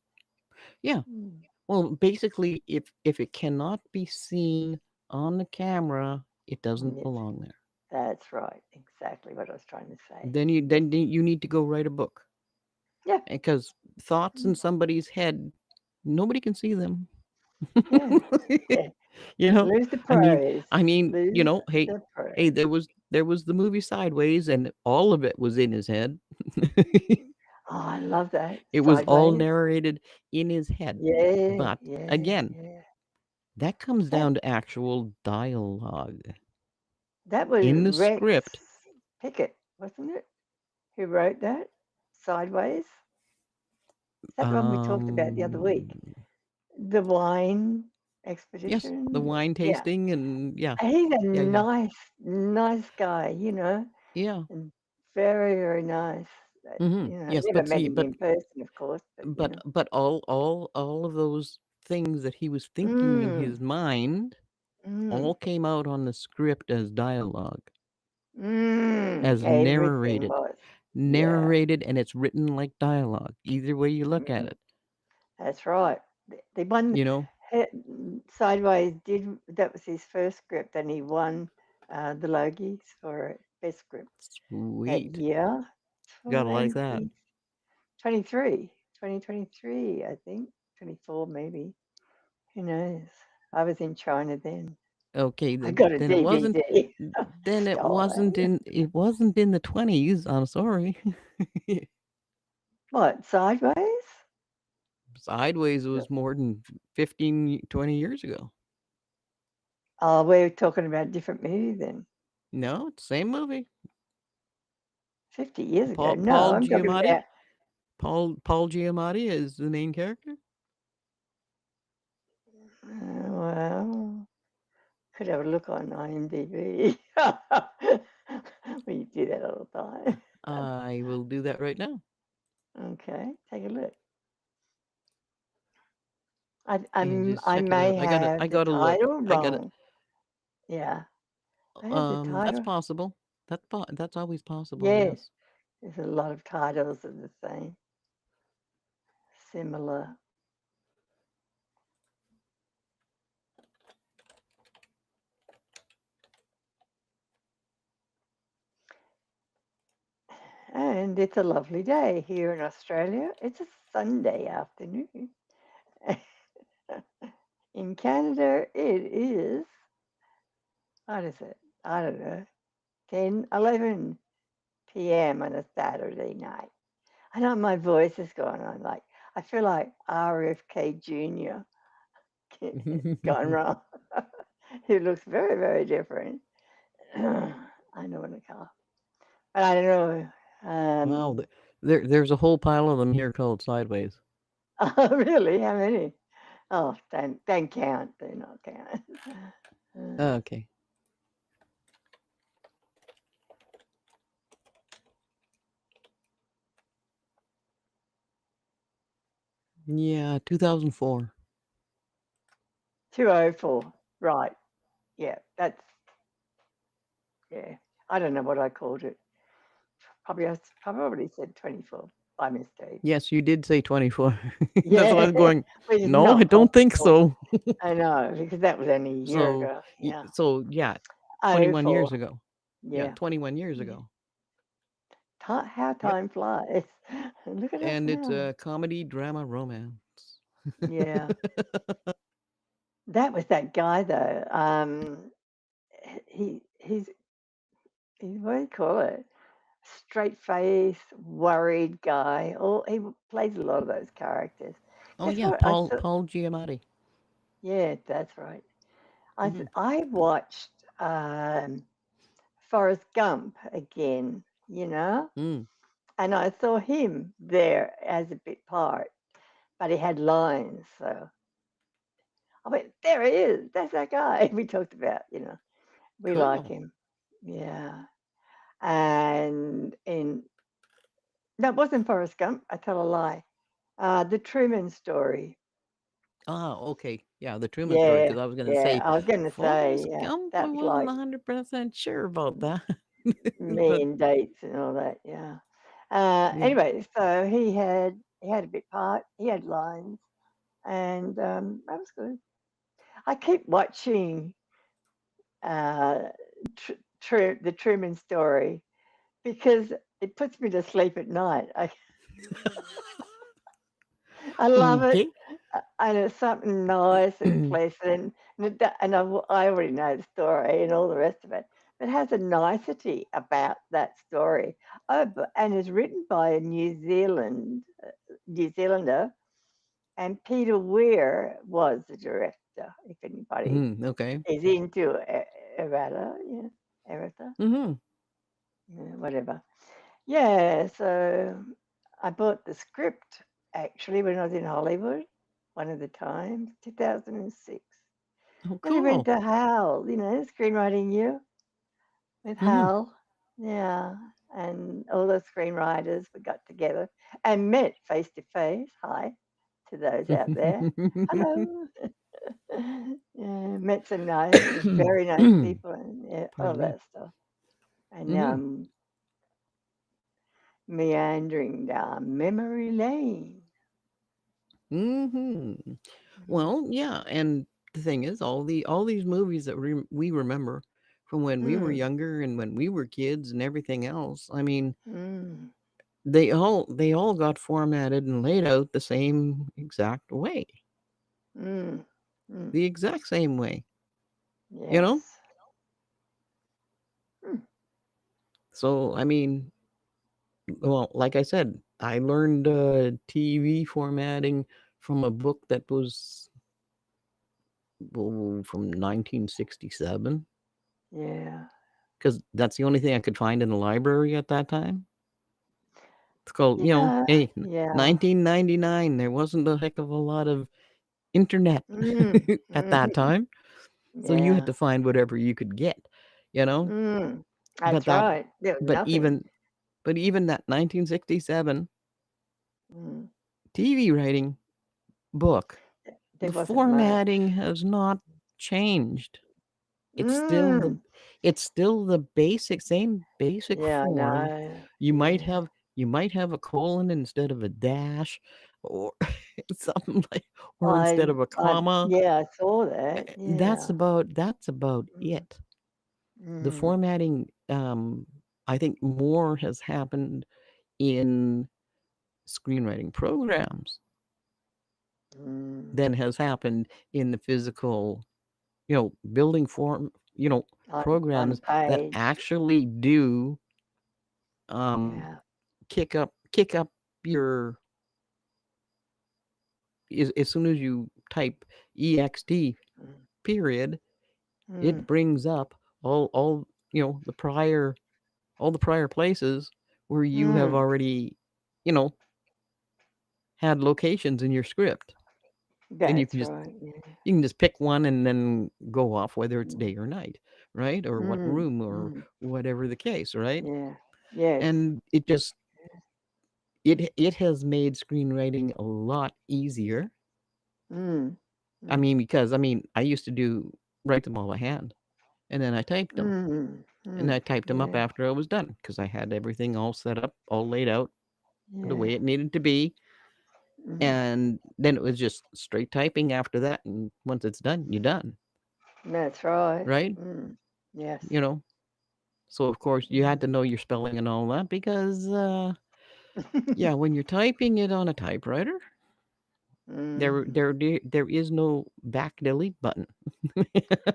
Yeah. Mm. Well, basically, if it cannot be seen on the camera, it doesn't Yes, belong there. that's right. Exactly what I was trying to say. Then you need to go write a book, Yeah, because thoughts in somebody's head, nobody can see them. yeah, yeah. you know, Lose the I mean, pros. I mean, Lose hey, the pros. hey, there was the movie Sideways, and all of it was in his head. Oh, I love that. It was all Sideways. narrated in his head. Yeah, But yeah, again, yeah. that comes That down to actual dialogue that was in the Rex script. Pickett, wasn't it? Who wrote that? Sideways. Is that one we talked about the other Um, week? The wine yes, the expedition. wine Yeah. tasting, and yeah, He's a yeah, yeah, nice guy, yeah. and very, very nice. Yes, Never but met see, him in person, of course, but all of those things that he was thinking in Mm, his mind mm, all came out on the script as dialogue, as everything narrated, was. Yeah, narrated, and it's written like dialogue. Either way you look at mm, it, that's right. The one you know. Sideways did, that was his first script, and he won the Logies for best script that Sweet, year. gotta like that. 2023, 2023, I think. 24, maybe. Who knows? I was in China then. Okay, I then got a then it wasn't. DVD Then it wasn't stolen. in. It wasn't in the 20s. I'm sorry. What, Sideways? Sideways was more than 15, 20 years ago. Oh, we're talking about a different movie then. No, it's the same movie. 50 years ago. No, Paul I'm talking Giamatti. about, Paul Giamatti is the main character. well, could have a look on IMDb. We do that all the time. I will do that right now. Okay, take a look. And just I check it out. may I gotta have I the gotta look. title I gotta. wrong. Yeah, I have the That's title. possible. That's always possible. Yeah, Yes. there's a lot of titles of the same, similar. And it's a lovely day here in Australia. It's a Sunday afternoon. In Canada, it is, what is it? I don't know, 10, 11 p.m. on a Saturday night. I know my voice is going on. Like, I feel like RFK Jr. gone wrong. He looks very, very different. I know in the car. But I don't know. Wow. There's a whole pile of them here called Sideways. Oh, really? How many? Oh, don't count. Do not count. Okay. Yeah, 2004. 204. Right. Yeah, yeah. I don't know what I called it. Probably I probably said 24. by mistake. Yes, you did say 24. That's why I Yeah, was going, which is no, I not don't think possible. so. I know, because that was only a year So, ago. Yeah. yeah, Oh, 21 4. years ago. Yeah, Yeah. 21 years Yeah. ago. How Yep. time flies. Look at us And it's now. a comedy, drama, romance. Yeah. That was that guy though. He's what do you call it? Straight face, worried guy. He plays a lot of those characters. Oh Guess yeah, what? Paul Giamatti. Yeah, that's right. Hmm. I watched Forrest Gump again, Mm, and I saw him there as a bit part, but he had lines. So I went, there he is. That's that guy we talked about. We like cool. him. Yeah. And in No, it wasn't Forrest Gump. I tell a lie. The Truman Story. Ah, okay. Yeah, the Truman Story, Yeah, because I was going to yeah. say I was going to say, Forrest yeah, Gump. I that was wasn't like 100% sure about that. me But and dates and all that. Yeah. yeah. Anyway, so he had a bit part. He had lines, and that was good. I keep watching uh, the Truman Story because it puts me to sleep at night. I love it. Okay. And it's something nice and pleasant, I already know the story and all the rest of it. But it has a nicety about that story. Oh, and it's written by a New Zealander, and Peter Weir was the director. If anybody Okay. is into errata, yeah, errata, Mm-hmm. yeah, whatever. Yeah, so I bought the script actually when I was in Hollywood, one of the times, 2006. Oh, Then I went cool. to Hal, Screenwriting U with Mm-hmm. Hal. Yeah, and all the screenwriters we got together and met face to face. Hi to those out there. Hello. Yeah, met some very nice people and yeah, all Pardon me. that stuff. And now Mm-hmm. I'm meandering down memory lane. Mm-hmm. Mhm. Well, yeah, and the thing is, all these movies that we remember from when we were Mm, younger and when we were kids and everything else. I mean, mm, they all got formatted and laid out the same exact way, mm, mm. the exact same way. You know. Yes. Mm, So I mean, well, like I said, I learned TV formatting from a book that was from 1967 yeah. because that's the only thing I could find in the library at that time. It's called, Yeah. hey, Yeah. 1999. There wasn't a heck of a lot of internet Mm, at that mm, time, so you had yeah. to find whatever you could get, you know. Mm. But That's that, right. There was but nothing. even that 1967 Mm. TV writing book, There the wasn't much. formatting has not changed. It's still the Mm. it's still the same basic Yeah, I form. know. You might Yeah. have you might have a colon instead of a dash or something like or instead of a comma. Yeah, I saw that. Yeah. That's about Mm, it. The mm, formatting I think more has happened in screenwriting programs mm. than has happened in the physical, building form, On programs that page. actually do um Yeah. kick up your as soon as you type ext Mm, period, it mm. brings up all the prior places where you have Mm. already you know had locations in your script, and That's right. Yeah. you can just pick one and then go off, whether it's Mm, day or night, right, or what mm, room or mm. whatever the case, right? Yeah. Yes. And it has made screenwriting a lot easier. Mm, I mm, mean, because I used to write them all by hand, and then I typed them, mm, and I mm. typed them up Yeah. after I was done because I had everything all set up, all laid out, the way Yeah. it needed to be, Mm. and then it was just straight typing after that, and once it's done, you're done, That's right. right? Mm. Yes. You know, so of course you had Mm. to know your spelling and all that because yeah, when you're typing it on a typewriter, there is no back delete button.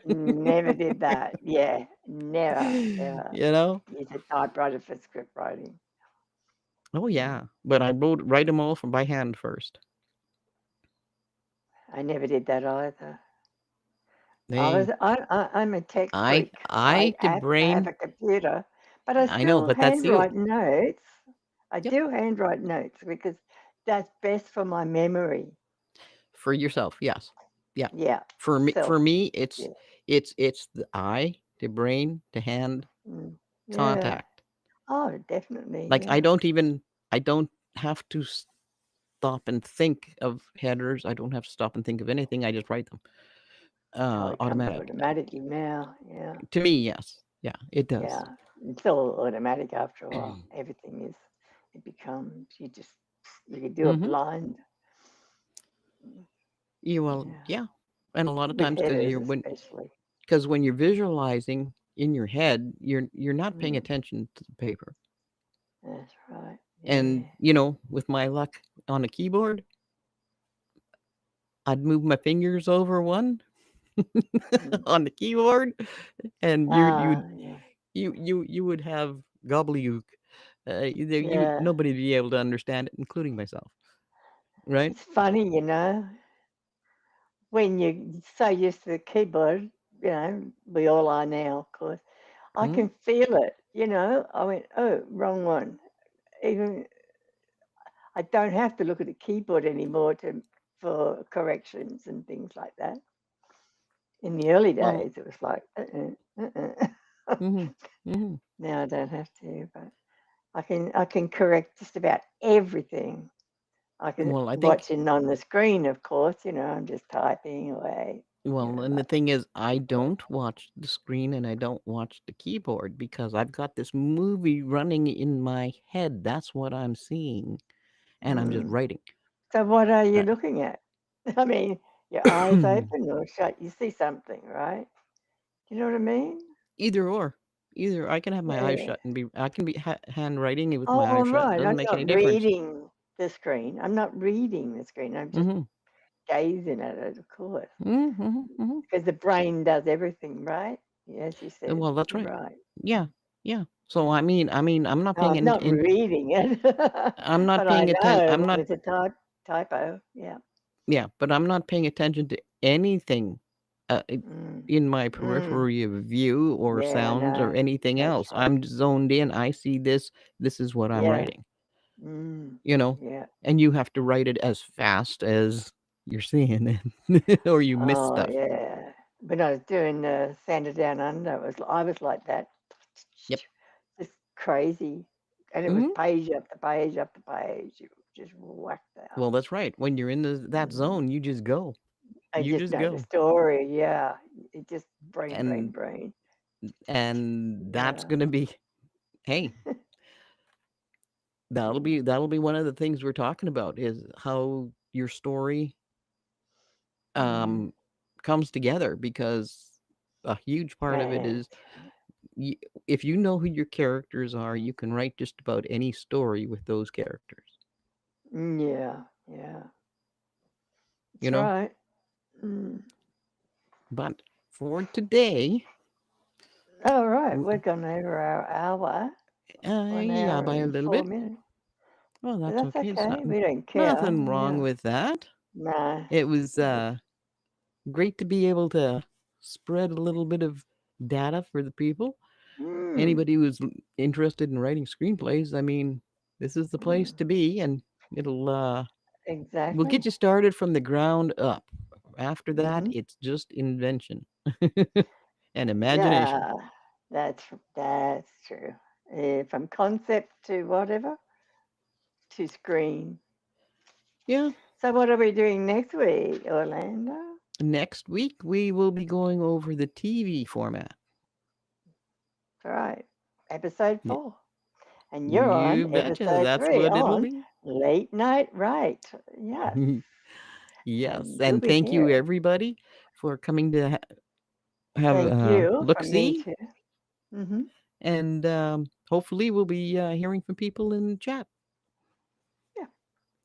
Never did that. Yeah, never, ever You know? use a typewriter for script writing. Oh Mm. yeah, but I write them all from by hand first. I never did that either. They I'm a tech I freak. I to I have brain a computer, but I I know, still but that's you. handwrite notes. I Yep. do handwrite notes because that's best for my memory. For yourself, yes. Yeah. Yeah, For self. me, Yeah. it's the eye to brain to hand Mm. Yeah. contact. Oh, definitely. Like Yeah. I don't have to stop and think of headers. I don't have to stop and think of anything. I just write them Oh, it comes automatic. automatically now. Yeah. To me, yes. Yeah, it does. Yeah, it's all automatic after a while. Everything is, it becomes, you can do it Mhm. blind. Yeah, well, Yeah, yeah. And a lot of with times headers especially. because when you're visualizing in your head, you're not paying Mm, attention to the paper. that's right. And, Yeah. with my luck on a keyboard, I'd move my fingers over one Mm. on the keyboard, and Ah, yeah. you would have gobbledygook. Yeah. Nobody would be able to understand it, including myself, right? It's funny, when you're so used to the keyboard, we all are now, of course. I Mhm. can feel it, I went, oh, wrong one. Even I don't have to look at the keyboard anymore for corrections and things like that. In the early Well, days, it was like, uh-uh. mhm, mhm. Now I don't have to, but I can correct just about everything. I can Well, I think watching on the screen, of course. I'm just typing away. and the But thing is, I don't watch the screen and I don't watch the keyboard because I've got this movie running in my head. That's what I'm seeing, and I'm just mm. writing. So what are you Uh, looking at? I mean, your eyes open or shut? You see something, right? Do you know what I mean? Either or. Either I can have my eyes Yeah. shut and I can be handwriting it with my Oh, eyes shut. right. Doesn't I'm make any not difference. reading the screen. I'm not reading the screen. I'm just Mhm. gazing at it, of course, Mhm, mhm, mhm. because the brain does everything, right? As you said, Well, that's you're right. right. Yeah, yeah. So Yeah. I'm not No, paying I'm not reading it, I'm not but I paying attention. know I'm when not it's a typo. Yeah. Yeah, but I'm not paying attention to anything uh, i- Mm. in my Mm. periphery of view or Yeah, I sounds or know. anything That's else. right. I'm zoned in. I see this. This is what I'm Yeah. writing. Mm. You know, Yeah. and you have to write it as fast as you're seeing it, or you miss Oh, stuff. yeah. When I was doing Santa Down Under, I was like that. Yep. Just crazy. And it was Hmm. page after page after page. You just whacked out. Well, that's right. When you're in that Mm. zone, you just go. I You just just know the go, story. Yeah. It just brain, brain, and brain. that's Yeah. gonna be. Hey, Mm. that'll be one of the things we're talking about is how your story Mm. um, comes together because a huge part of it And is y if you know who your characters are, you can write just about any story with those characters, yeah. Yeah. you That's know? right. Mm. But for today, All right. w We're gone over our hour, 1 yeah, hour by a and little 4 bit. minutes. Well, But that's that's okay, it's okay. nothing We don't care. nothing wrong Yeah. with that. Nah. It was, Nope. great to be able to spread a little bit of data for the people. Mm. Anybody who's interested in writing screenplays, I mean, this is the place Mm. to be, and it'll, we'll get Exactly. you started from the ground up. After that, Hmm. it's just invention and imagination. Yeah. That's true. From concept to whatever to screen. Yeah. So what are we doing next week, Orlando? Next week, we will be going over the TV format. All right. Episode Yeah. 4. And you're on You betcha. episode That's 3 what it'll on be. Late Night Right. Yes, Yes. and we'll And be thank you, here. everybody, for coming to have Thank a you look from me see. too. Hmm. And hopefully, we'll be hearing from people in chat. Yeah.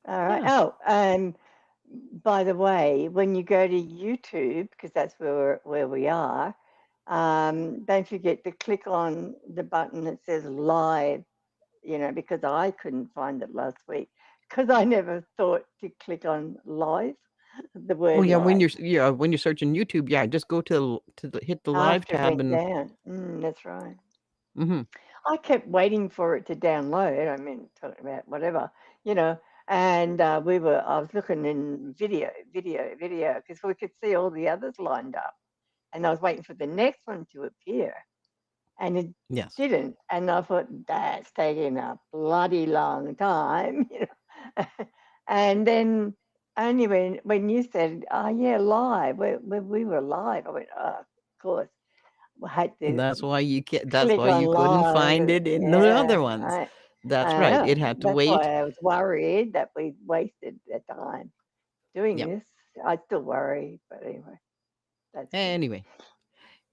All right. Yeah. Oh, by the way, when you go to YouTube, because that's where we are, don't forget to click on the button that says live, because I couldn't find it last week because I never thought to click on live, the Oh word yeah, live, when you're searching YouTube, yeah, just go hit the live after it tab went and down. That's right. hmm I kept waiting for it to download. I mean, talking about whatever, you know. And I was looking in video, because we could see all the others lined up. And I was waiting for the next one to appear, and it yes. didn't. And I thought, that's taking a bloody long time, And then only when you said, oh, yeah, live, we were live, I went, oh, of course. I had And to that's click why on you couldn't live. find it in the Yeah, other ones. That's I right. It know. had to That's wait. why I was worried that we wasted the time doing Yeah. this. I still worry, but anyway, that's good. Anyway,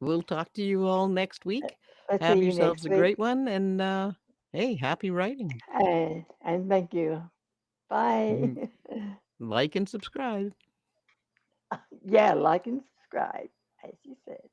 we'll talk to you all next week. I'll see Have you yourselves next a week. great one and hey, happy writing. And thank you. Bye. Like and subscribe. Yeah, like and subscribe, as you said.